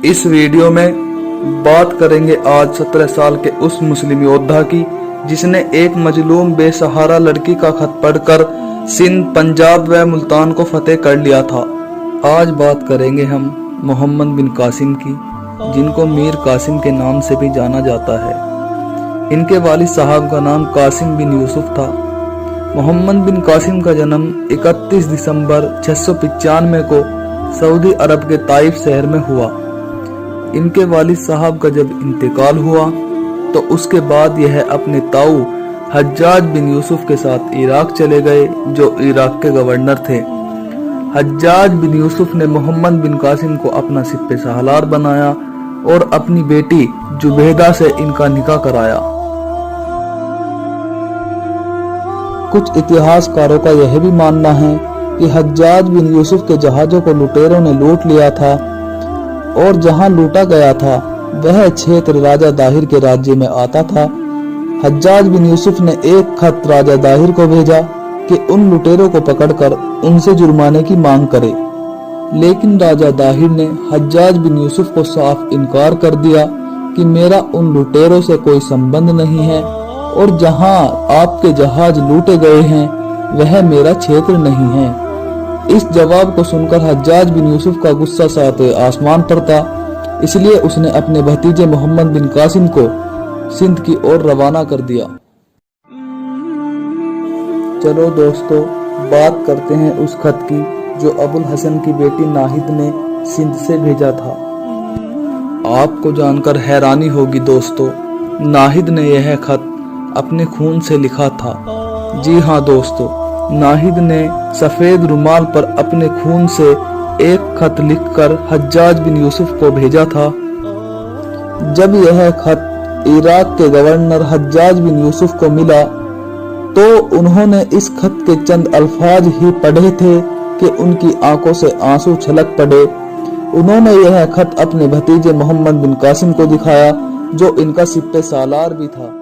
इस वीडियो में बात करेंगे आज 17 साल के उस मुस्लिम योद्धा की जिसने एक मजलूम बेसहारा लड़की का खत पढ़कर सिंध, पंजाब व मुल्तान को फतेह कर लिया था। आज बात करेंगे हम मोहम्मद बिन कासिम की, जिनको मीर कासिम के नाम से भी जाना जाता है। इनके वालिद साहब का नाम कासिम बिन यूसुफ था। मोहम्मद बिन कासिम का जन्म 31 दिसंबर 695 को सऊदी अरब के ताइफ शहर में हुआ। इनके वालिद साहब का जब इंतकाल हुआ तो उसके बाद यह अपने ताऊ हज्जाज बिन यूसुफ के साथ इराक चले गए, जो इराक के गवर्नर थे। हज्जाज बिन यूसुफ ने मोहम्मद बिन कासिम को अपना सिपह सालार बनाया और अपनी बेटी जुबैदा से इनका निकाह कराया। कुछ इतिहासकारों का यह भी मानना है कि हज्जाज बिन यूसुफ के जहाजों को लुटेरों ने लूट लिया था और जहां लूटा गया था वह क्षेत्र राजा दाहिर के राज्य में आता था। हज्जाज बिन यूसुफ ने एक खत राजा दाहिर को भेजा कि उन लुटेरों को पकड़कर उनसे जुर्माने की मांग करे, लेकिन राजा दाहिर ने हज्जाज बिन यूसुफ को साफ इनकार कर दिया कि मेरा उन लुटेरों से कोई संबंध नहीं है और जहां आपके जहाज लूटे गए हैं वह मेरा क्षेत्र नहीं है। इस जवाब को सुनकर हज्जाज बिन यूसुफ का गुस्सा सातवें आसमान पर था, इसलिए उसने अपने भतीजे मोहम्मद बिन कासिम को सिंध की ओर रवाना कर दिया। चलो दोस्तों, बात करते हैं उस खत की जो अबुल हसन की बेटी नाहिद ने सिंध से भेजा था। आपको जानकर हैरानी होगी दोस्तों, नाहिद ने यह खत अपने खून से लिखा था। जी हाँ दोस्तों, नाहिद ने सफेद रुमाल पर अपने खून से एक खत लिखकर हज्जाज बिन यूसुफ को भेजा था। जब यह खत इराक के गवर्नर हज्जाज बिन यूसुफ को मिला तो उन्होंने इस खत के चंद अल्फाज ही पढ़े थे कि उनकी आंखों से आंसू छलक पड़े। उन्होंने यह खत अपने भतीजे मोहम्मद बिन कासिम को दिखाया, जो इनका सिपह सालार भी था।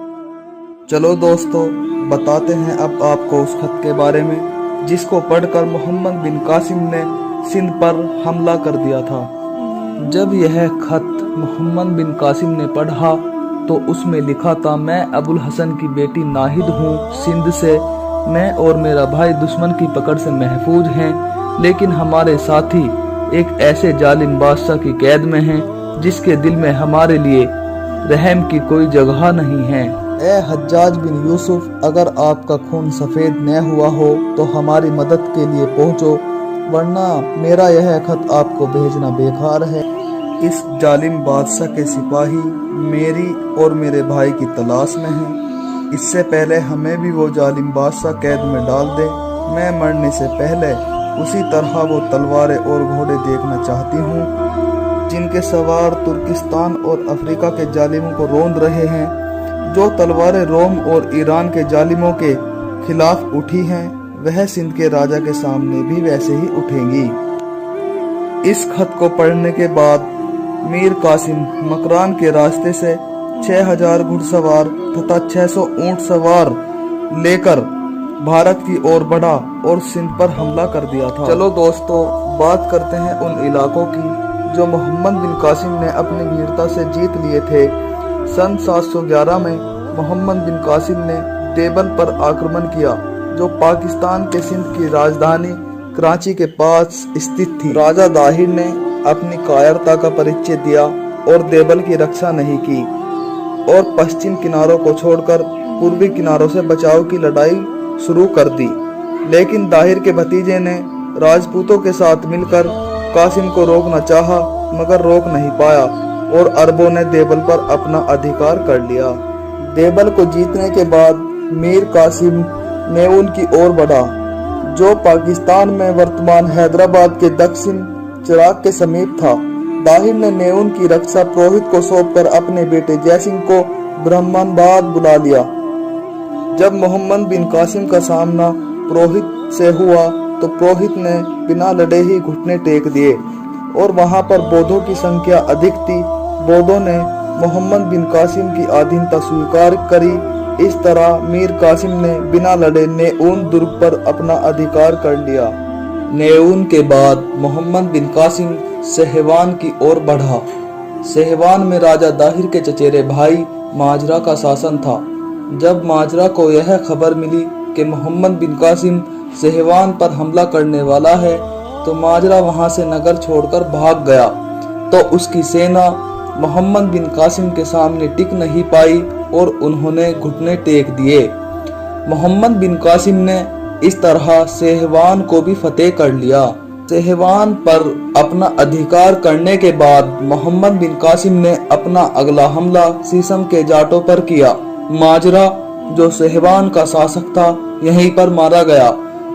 चलो दोस्तों, बताते हैं अब आपको उस खत के बारे में जिसको पढ़कर मोहम्मद बिन कासिम ने सिंध पर हमला कर दिया था। जब यह खत मोहम्मद बिन कासिम ने पढ़ा तो उसमें लिखा था, मैं अबुल हसन की बेटी नाहिद हूँ सिंध से। मैं और मेरा भाई दुश्मन की पकड़ से महफूज हैं, लेकिन हमारे साथी एक ऐसे जालिम बादशाह की कैद में हैं जिसके दिल में हमारे लिए रहम की कोई जगह नहीं है। ए हज्जाज बिन यूसुफ, अगर आपका खून सफेद न हुआ हो तो हमारी मदद के लिए पहुंचो, वरना मेरा यह खत आपको भेजना बेकार है। इस जालिम बादशाह के सिपाही मेरी और मेरे भाई की तलाश में हैं। इससे पहले हमें भी वो जालिम बादशाह कैद में डाल दे। मैं मरने से पहले उसी तरह वो तलवारें और घोड़े देखना चाहती हूँ जिनके सवार तुर्किस्तान और अफ्रीका के जालिमों को रौंद रहे हैं। जो तलवारें रोम और ईरान के जालिमों के खिलाफ उठी हैं, वह सिंध के राजा के सामने भी वैसे ही उठेंगी। इस खत को पढ़ने के बाद मीर कासिम मकरान के रास्ते से 6000 घुड़सवार तथा 600 ऊंट सवार लेकर भारत की ओर बढ़ा और सिंध पर हमला कर दिया था। चलो दोस्तों, बात करते हैं उन इलाकों की जो मोहम्मद बिन कासिम ने अपनी वीरता से जीत लिए थे। सन 711 में मोहम्मद बिन कासिम ने देवल पर आक्रमण किया, जो पाकिस्तान के सिंध की राजधानी कराची के पास स्थित थी। राजा दाहिर ने अपनी कायरता का परिचय दिया और देवल की रक्षा नहीं की और पश्चिम किनारों को छोड़कर पूर्वी किनारों से बचाव की लड़ाई शुरू कर दी। लेकिन दाहिर के भतीजे ने राजपूतों के साथ मिलकर कासिम को रोकना चाहा, मगर रोक नहीं पाया और अरबों ने देवल पर अपना अधिकार कर लिया। देवल को जीतने के बाद मीर कासिम नेउन की ओर बढ़ा, जो पाकिस्तान में वर्तमान हैदराबाद के दक्षिण चिराग के समीप था। दाहिर ने नेउन की रक्षा पुरोहित को सौंपकर अपने बेटे जयसिंह को ब्रह्माबाद बुला लिया। जब मोहम्मद बिन कासिम का सामना पुरोहित से हुआ तो पुरोहित ने बिना लड़े ही घुटने टेक दिए और वहां पर बौद्धों की संख्या अधिक थी। बौद्धों ने मोहम्मद बिन कासिम की अधीनता स्वीकार करी। इस तरह मीर कासिम ने बिना लड़े नेउन दुर्ग पर अपना अधिकार कर लिया। नेउन के बाद मोहम्मद बिन कासिम सहवान की ओर बढ़ा सेहवान में राजा दाहिर के चचेरे भाई माजरा का शासन था। जब माजरा को यह खबर मिली कि मोहम्मद बिन कासिम सेहवान पर हमला करने वाला है, तो माजरा वहां से नगर छोड़कर भाग गया। तो उसकी सेना मोहम्मद बिन कासिम के सामने टिक नहीं पाई और उन्होंने घुटने टेक दिए। मोहम्मद बिन कासिम ने इस तरह सेहवान को भी फतेह कर लिया। सेहवान पर अपना अधिकार करने के बाद मोहम्मद बिन कासिम ने अपना अगला हमला सीसम के जाटों पर किया। माजरा जो सेहवान का शासक था यहीं पर मारा गया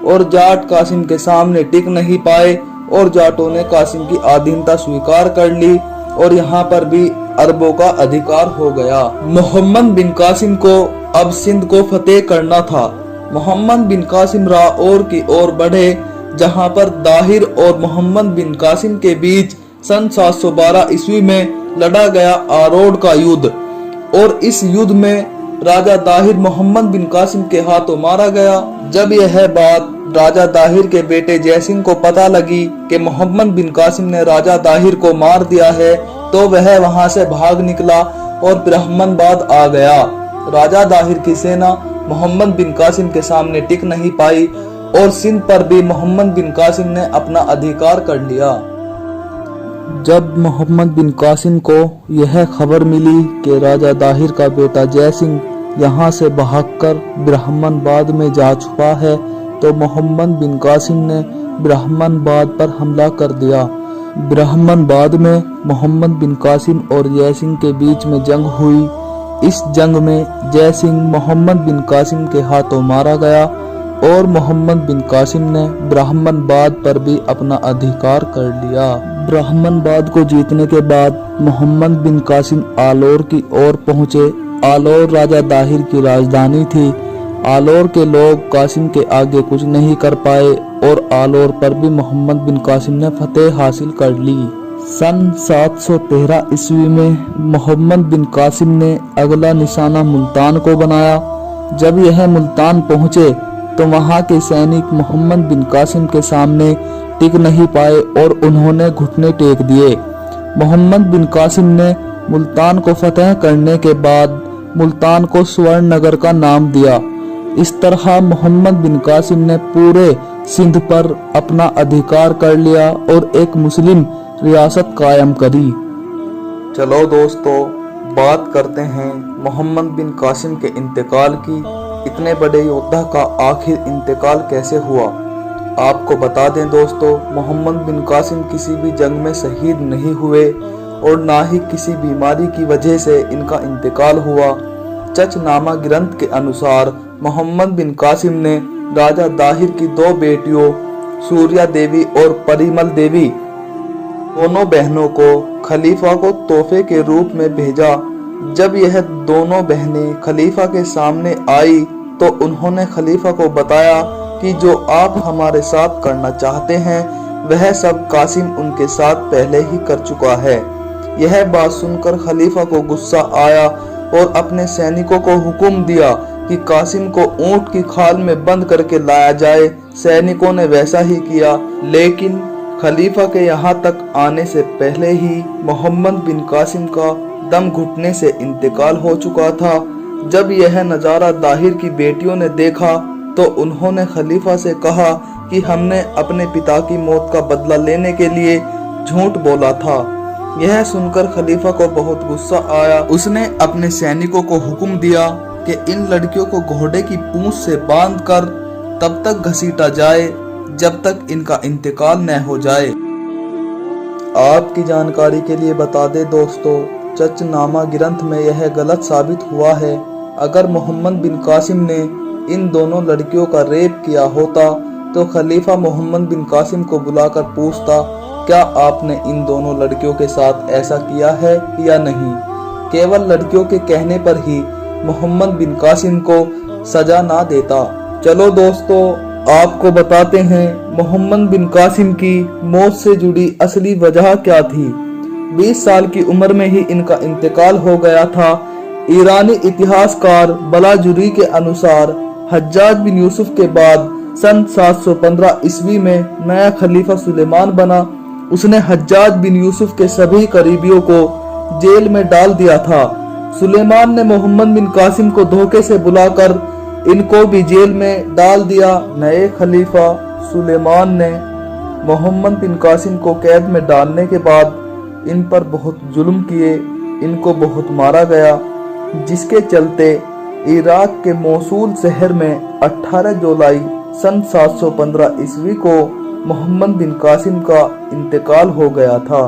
और जाट कासिम के सामने टिक नहीं पाए और जाटों ने कासिम की अधीनता स्वीकार कर ली और यहाँ पर भी अरबों का अधिकार हो गया। मोहम्मद बिन कासिम को अब सिंध को फतेह करना था। मोहम्मद बिन कासिम लाहौर की ओर बढ़े, जहाँ पर दाहिर और मोहम्मद बिन कासिम के बीच सन 712 ईस्वी में लड़ा गया आरोड़ का युद्ध, और इस युद्ध में राजा दाहिर मोहम्मद बिन कासिम के हाथों मारा गया। जब यह बात राजा दाहिर के बेटे जयसिंह को पता लगी कि मोहम्मद बिन कासिम ने राजा दाहिर को मार दिया है, तो वह वहां से भाग निकला और ब्राह्मणबाद आ गया। राजा दाहिर की सेना मोहम्मद बिन कासिम के सामने टिक नहीं पाई और सिंध पर भी मोहम्मद बिन कासिम ने अपना अधिकार कर लिया। जब मोहम्मद बिन कासिम को यह खबर मिली कि राजा दाहिर का बेटा जयसिंह यहाँ से भागकर ब्राह्मणबाद में जा छुपा है, तो मोहम्मद बिन कासिम ने ब्राह्मणबाद पर हमला कर दिया। ब्राह्मणबाद में मोहम्मद बिन कासिम और जयसिंह के बीच में जंग हुई। इस जंग में जयसिंह मोहम्मद बिन कासिम के हाथों मारा गया और मोहम्मद बिन कासिम ने ब्राह्मणबाद पर भी अपना अधिकार कर लिया। ब्राह्मणबाद को जीतने के बाद मोहम्मद बिन कासिम आलोर की ओर पहुंचे। आलोर राजा दाहिर की राजधानी थी। आलोर के लोग कासिम के आगे कुछ नहीं कर पाए और आलोर पर भी मोहम्मद बिन कासिम ने फतेह हासिल कर ली। सन 713 ईस्वी में मोहम्मद बिन कासिम ने अगला निशाना मुल्तान को बनाया। जब यह मुल्तान पहुंचे तो वहां के सैनिक मोहम्मद बिन कासिम के सामने टिक नहीं पाए और उन्होंने घुटने टेक दिए। मोहम्मद बिन कासिम ने मुल्तान को फतेह करने के बाद मुल्तान को स्वर्ण नगर का नाम दिया। इस तरह मोहम्मद बिन कासिम ने पूरे सिंध पर अपना अधिकार कर लिया और एक मुस्लिम रियासत कायम करी। चलो दोस्तों, बात करते हैं मोहम्मद बिन कासिम के इंतकाल की। इतने बड़े योद्धा का आखिर इंतकाल कैसे हुआ? आपको बता दें दोस्तों, मोहम्मद बिन कासिम किसी भी जंग में शहीद नहीं हुए और ना ही किसी बीमारी की वजह से इनका इंतकाल हुआ। चचनामा ग्रंथ के अनुसार मोहम्मद बिन कासिम ने राजा दाहिर की 2 बेटियों सूर्या देवी और परिमल देवी दोनों बहनों को खलीफा को तोहफे के रूप में भेजा। जब यह दोनों बहनें खलीफा के सामने आई तो उन्होंने खलीफा को बताया कि जो आप हमारे साथ करना चाहते हैं वह सब कासिम उनके साथ पहले ही कर चुका है। यह बात सुनकर खलीफा को गुस्सा आया और अपने सैनिकों को हुक्म दिया कि कासिम को ऊंट की खाल में बंद करके लाया जाए। सैनिकों ने वैसा ही किया, लेकिन खलीफा के यहाँ तक आने से पहले ही मोहम्मद बिन कासिम का दम घुटने से इंतकाल हो चुका था। जब यह नज़ारा दाहिर की बेटियों ने देखा तो उन्होंने खलीफा से कहा कि हमने अपने पिता की मौत का बदला लेने के लिए झूठ बोला था। यह सुनकर खलीफा को बहुत गुस्सा आया। उसने अपने सैनिकों को हुक्म दिया कि इन लड़कियों को घोड़े की पूंछ से बांधकर तब तक घसीटा जाए जब तक इनका इंतकाल न हो जाए। आपकी जानकारी के लिए बता दें दोस्तों, चचनामा ग्रंथ में यह गलत साबित हुआ है। अगर मोहम्मद बिन कासिम ने इन दोनों लड़कियों का रेप किया होता तो खलीफा मोहम्मद बिन कासिम को बुलाकर पूछता, क्या आपने इन दोनों लड़कियों के साथ ऐसा किया है या नहीं। केवल लड़कियों के कहने पर ही मोहम्मद बिन कासिम को सजा ना देता। चलो दोस्तों, आपको बताते हैं मोहम्मद बिन कासिम की मौत से जुड़ी असली वजह क्या थी। 20 साल की उम्र में ही इनका इंतकाल हो गया था। ईरानी इतिहासकार बलाजुरी के अनुसार हज्जाज बिन यूसुफ के बाद सन 715 ईस्वी में नया खलीफा सुलेमान बना। उसने हज्जाज बिन यूसुफ के सभी करीबियों को जेल में डाल दिया था। सुलेमान ने मोहम्मद बिन कासिम को धोखे से बुलाकर इनको भी जेल में डाल दिया। नए खलीफा सुलेमान ने मोहम्मद बिन कासिम को कैद में डालने के बाद इन पर बहुत जुल्म किए, इनको बहुत मारा गया, जिसके चलते इराक के मोसूल शहर में 18 जुलाई सन 715 ईस्वी को मोहम्मद बिन कासिम का इंतकाल हो गया था।